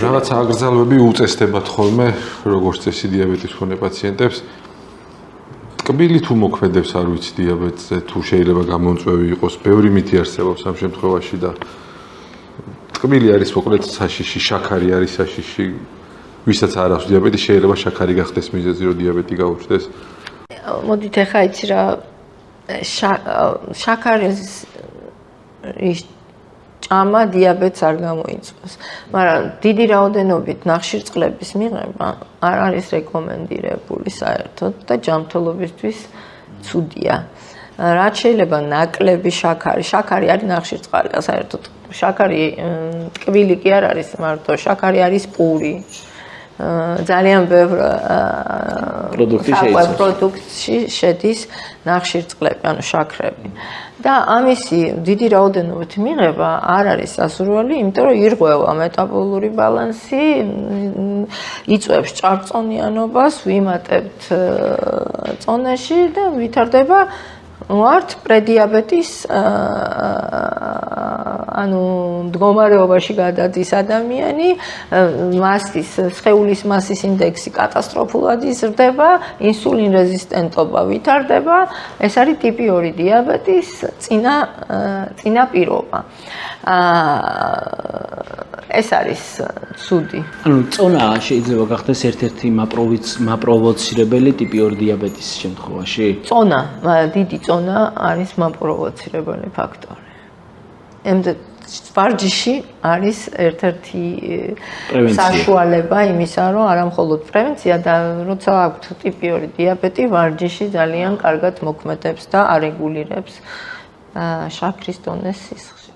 რაღაცა აკრძალვები უწესდებათ ხოლმე, როგორც წესი დიაბეტის მქონე პაციენტებს. ტკბილი თუ მოქმედებს, არ ვიცი, დიაბეტზე, თუ შეიძლება გამომწვევი იყოს, ბევრი მითი არსებობს ამ შემთხვევაში და ტკბილი არის მოკლედ საშიში, შაქარი არის საშიში. ვისაც არ აქვს დიაბეტი, შეიძლება შაქარი გახდეს მიზეზი, რომ დიაბეტი გაუჩნდეს. მოდით ახლა იცი რა შაქარის ჭამა დიაბეტს არ გამოიწვევს, მაგრამ დიდი რაოდენობით ნახშირწყლების მიღება არ არის რეკომენდირებული საერთოდ და ჯანმრთელობისთვის ცუდია. რაც შეიძლება ნაკლები შაქარი არის ნახშირწყალი, საერთოდ შაქარი ტკბილი კი არ არის მარტო, შაქარი არის პური. ძალიან ბევრ პროდუქტში შედის ნახშირწყლები, ანუ შაქრები. და ამისი დიდი რაოდენობით მიღება არ არის სასურველი, იმიტომ რომ ირღვევა მეტაბოლური ბალანსი, იწვევს ჭარბწონიანობას, ვიმატებთ წონაში და ვითარდება ვართ პრედიაბეტის ანუ მდგომარეობაში გადადის ადამიანი, მასის, სხეულის მასის ინდექსი კატასტროფულად იზრდება, ინსულინ რეზისტენტობა ვითარდება, ეს არის ტიპი 2 დიაბეტის წინა პირობა. ეს არის ცუდი. ანუ წონა შეიძლება გახდეს ერთ-ერთი მაპროვოცირებელი ტიპი 2 დიაბეტის შემთხვევაში? დიდი წონა არის მაპროვოცირებელი ფაქტორი. ვარჯიში არის ერთ-ერთი საშუალება იმისა, რომ არა მხოლოდ პრევენცია და როცა აქვთ ტიპი 2 დიაბეტი, ვარჯიში ძალიან კარგად მოქმედებს და არეგულირებს შაქრის დონეს სისხლში.